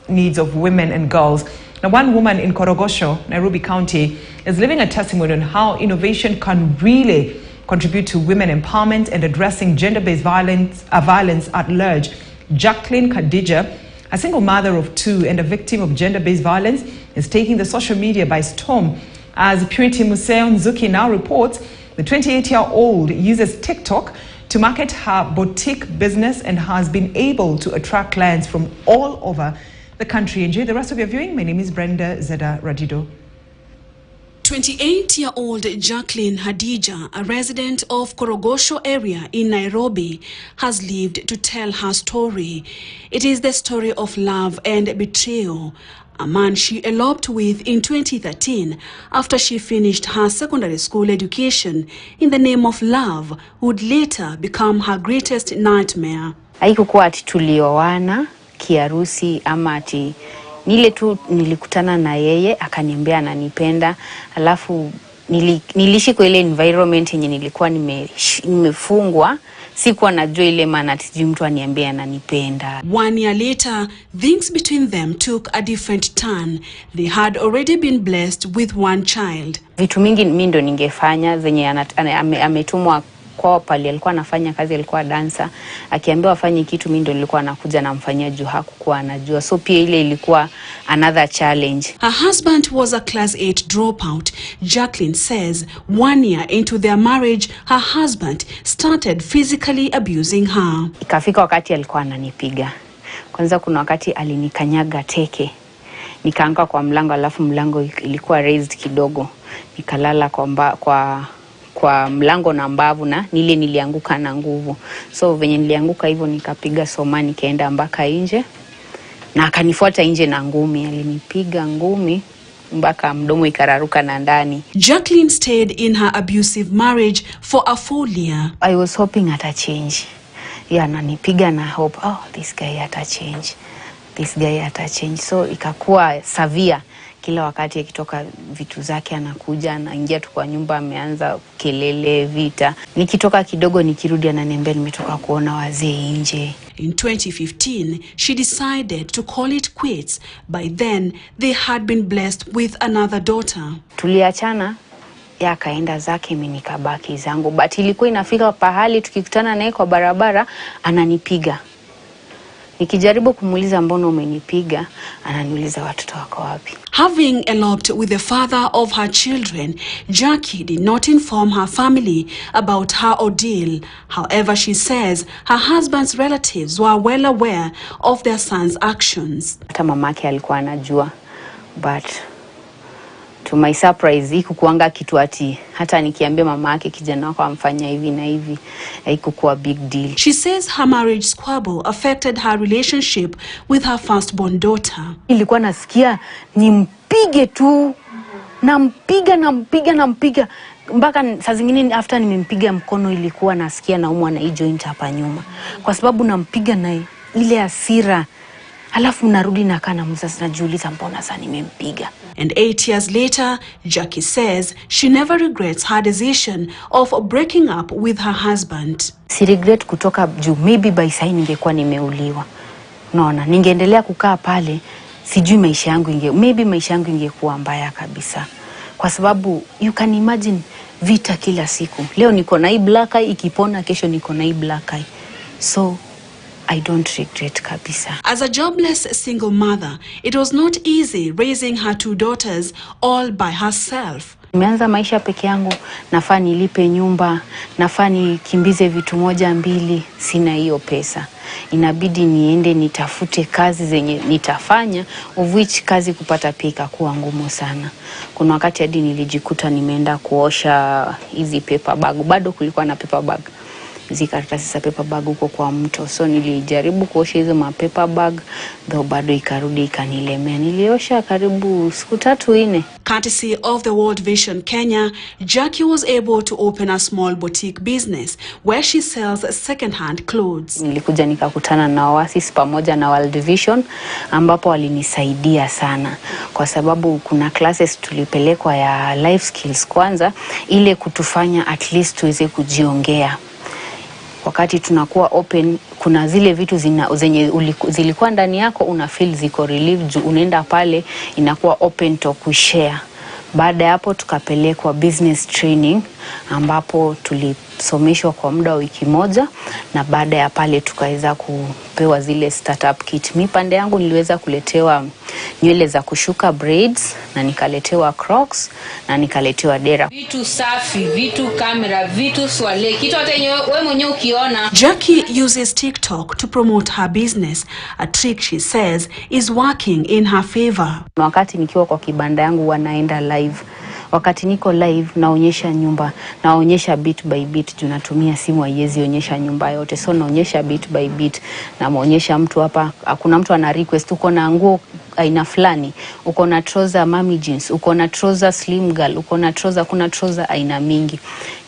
needs of women and girls. Now, one woman in Korogosho, Nairobi County, is living a testimony on how innovation can really contribute to women empowerment and addressing gender-based violence at large. Jacqueline Khadija, a single mother of two and a victim of gender-based violence, is taking the social media by storm. As Purity Museo Nzuki now reports, the 28-year-old uses TikTok to market her boutique business and has been able to attract clients from all over the country. Enjoy the rest of your viewing. My name is Brenda Zeda Radido. 28-year-old Jacqueline Khadija, a resident of Korogosho area in Nairobi, has lived to tell her story. It is the story of love and betrayal. A man she eloped with in 2013 after she finished her secondary school education in the name of love would later become her greatest nightmare. Haikuwa ati tulioana kiarusi ama ati nile tu nilikutana na yeye akaniambia ananipenda, alafu niliishi kwa ile environment yenye nilikuwa nimefungwa, sikuwa najua ile maana ati mtu aniambia ananipenda. 1 year later, things between them took a different turn. They had already been blessed with one child. Vitu mingi mimi ndo ningefanya zenye ametumwa kwa pale, alikuwa anafanya kazi, alikuwa dancer, akiambiwa afanye kitu mimi ndo nilikuwa nakuja namfanyia juu hakukuwa anajua. So pia ile ilikuwa another challenge. Her husband was a class 8 dropout. Jacqueline says 1 year into their marriage, her husband started physically abusing her. Ikafika wakati alikuwa ananipiga. Kwanza kuna wakati alinikanyaga teke. Nikaanguka kwa mlango, alafu mlango ilikuwa raised kidogo. Nikalala kwa mlango na mbavu na nilianguka na nguvu. So venye nilianguka hivyo nikapiga soma, nikaenda mpaka nje na akanifuata nje na ngumi. Alinipiga ngumi mpaka mdomo ikararuka na ndani. Jacqueline stayed in her abusive marriage for a full year. I was hoping at a change. Yeah, nanipiga na hope, this guy at a change. This guy at a change. So ikakuwa severe. Kila wakati akitoka vitu zake anakuja, anaingia tu kwa nyumba, ameanza kelele, vita. Nikitoka kidogo nikirudi ananiambia nimetoka kuona wazee nje. In 2015, she decided to call it quits. By then, they had been blessed with another daughter. Tuliachana, ya kaenda zake, mimi nikabaki zangu. But ilikuwa inafika pahali tukikutana naye kwa barabara ananipiga. Nikijaribu kumuuliza mbona umenipiga, ananiuliza watoto wako wapi. Having eloped with the father of her children, Jackie did not inform her family about her ordeal. However, she says her husband's relatives were well aware of their son's actions. Hata mamake alikuwa anajua, but to my surprise, ikukuanga kitu ati hata nikiambia mamake kijana wako amfanya hivi na hivi, haikukuwa big deal. She says her marriage squabble affected her relationship with her firstborn daughter. Ilikuwa nasikia nimpige tu, nampiga mpaka saa zingine after nimempiga mkono ilikuwa nasikia naumwa na hii joint hapa nyuma, kwa sababu nampiga na ile hasira. Alafu narudi na kana mzazi najiuliza mbona sasa nimempiga. And 8 years later, Jackie says she never regrets her decision of breaking up with her husband. Si regret kutoka juu, maybe by sai ningekuwa nimeuliwa. Naona ningeendelea kukaa pale, sijui maisha yangu maisha yangu ingekuwa mbaya kabisa. Kwa sababu you can imagine vita kila siku. Leo niko na hii black eye, ikipona kesho niko na hii black eye. So I don't regret kabisa. As a jobless single mother, it was not easy raising her two daughters all by herself. Nimeanza maisha peke yangu, nafaa nilipe nyumba, nafaa nikimbize vitu moja mbili, sina hiyo pesa. Inabidi niende nitafute kazi zenye nitafanya, of which kazi kupata pia ikakuwa ngumu sana. Kuna wakati hadi nilijikuta nimeenda kuosha hizi paper bag, bado kulikuwa na paper bag. Zikaratasi za paper bag huko kwa mto. So nilijaribu kuosha hizo ma paper bag, though bado ikarudi ikanilemea. Niliosha karibu siku 3-4. Courtesy of the World Vision Kenya, Jackie was able to open a small boutique business where she sells second-hand clothes. Nilikuja nikakutana na Oasis pamoja na World Vision, ambapo walinisaidia sana kwa sababu kuna classes tulipelekwa ya life skills kwanza, ile kutufanya at least tuweze kujiongea. wakati tunakuwa open, kuna zile vitu zenye zilikuwa ndani yako una feel ziko relieved, unaenda pale inakuwa open to kushare. Baada ya hapo tukapelekwa business training ambapo tulisomeshwa kwa muda wa wiki moja, na baada ya pale tukaweza kupewa zile startup kit. Mimi pande yangu niliweza kuletewa nywele za kushuka braids, na nikaletewa crocs, na nikaletewa dera. Vitu safi, vitu kamera, vitu swale, kitu hata wewe mwenyewe ukiona. Jackie uses TikTok to promote her business, a trick she says is working in her favor. Wakati nikiwa kwa kibanda yangu wanaenda live. Wakati niko live naonyesha nyumba, naonyesha bit by bit, tunatumia simu haiwezi onyesha nyumba yote. So naonyesha bit by bit, na muonyesha mtu hapa, kuna mtu ana request uko na nguo aina fulani, uko na trouser mami jeans, uko na trouser slim girl, uko na trouser, kuna trouser aina mingi.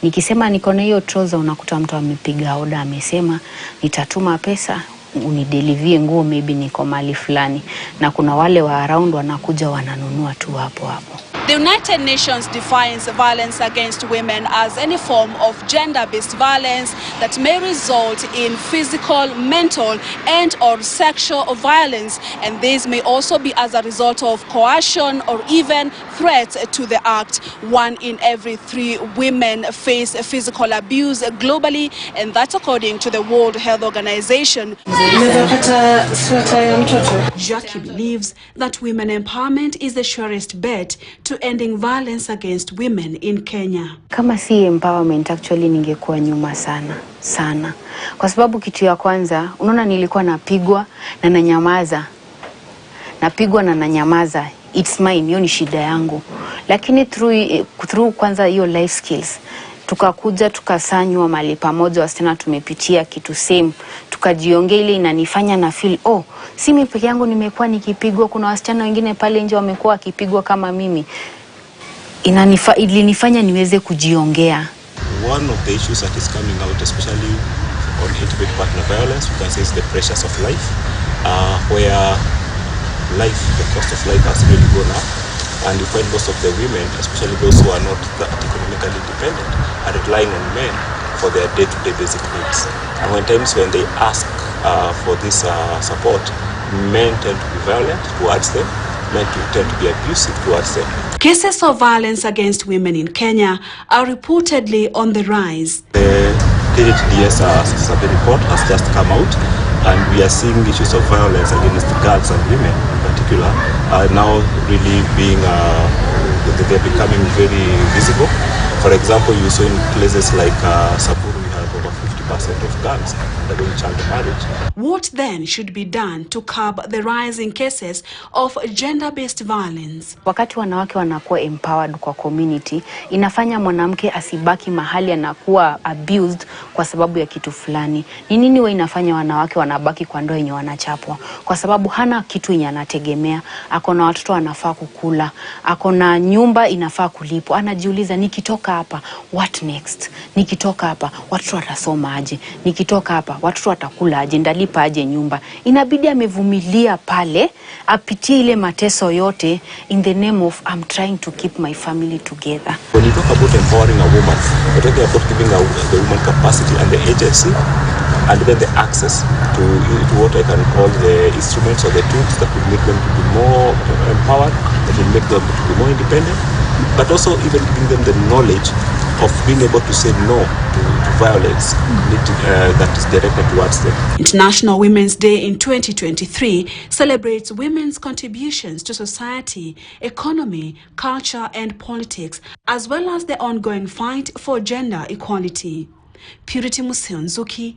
Nikisema niko na hiyo trouser, unakuta mtu amepiga order, amesema nitatuma pesa unidelivery nguo, maybe niko mali fulani, na kuna wale wa around wanakuja wananunua tu hapo hapo. The United Nations defines violence against women as any form of gender-based violence that may result in physical, mental, and/or sexual violence, and this may also be as a result of coercion or even threats to the act. 1 in every 3 women face physical abuse globally, and that's according to the World Health Organization. Jackie believes that women empowerment is the surest bet to ending violence against women in Kenya. Kama si empowerment, actually ningekuwa nyuma sana. Kwa sababu kitu ya kwanza, unaona nilikuwa napigwa na nanyamaza. Napigwa na nanyamaza. It's mine, hiyo ni shida yangu. Lakini through kwanza hiyo life skills, tukakuja tukasanywa mali pamoja, wasichana tumepitia kitu same, tukajiongea, ile inanifanya na feel si mimi peke yangu nimekuwa nikipigwa, kuna wasichana wengine pale nje wamekuwa wakipigwa kama mimi. Ilinifanya niweze kujiongea. One of the issues that is coming out, especially on intimate partner violence, we can say is the pressures of life, where the cost of life has really gone up, and you find most of the women, especially those who are not that economically independent, are relying on men for their day-to-day basic needs. And when they ask for this support, men tend to be violent towards them, men tend to be abusive towards them. Cases of violence against women in Kenya are reportedly on the rise. The KTN survey report has just come out, and we are seeing issues of violence against girls and women in particular are now really they're becoming very visible. For example, you saw in places like Saburu, we have over 50% of girls undergoing child marriage. What then should be done to curb the rising cases of gender-based violence? Wakati wanawake wanakuwa empowered kwa community, inafanya mwanamke asibaki mahali anakuwa abused kwa sababu ya kitu fulani. Ni nini wewe inafanya wanawake wanabaki kwa ndoa yenye wanachapwa? Kwa sababu hana kitu yenye anategemea, ako na watoto anafaa kukula, ako na nyumba inafaa kulipwa. Anajiuliza, nikitoka hapa what next? Nikitoka hapa watoto watasoma aje? Nikitoka hapa watoto watakula aje? Ndalipa aje nyumba? Inabidi amevumilia pale, apitie ile mateso yote in the name of I'm trying to keep my family together. When you talk about empowering a woman, you're talking about giving the woman capacity and the agency, and then the access to what I can call the instruments or the tools that will make them to be more empowered, that will make them to be more independent, but also even giving them the knowledge of being able to say no to violence that is directed towards them. International Women's Day in 2023 celebrates women's contributions to society, economy, culture and politics, as well as the ongoing fight for gender equality. Purity Museonzuki,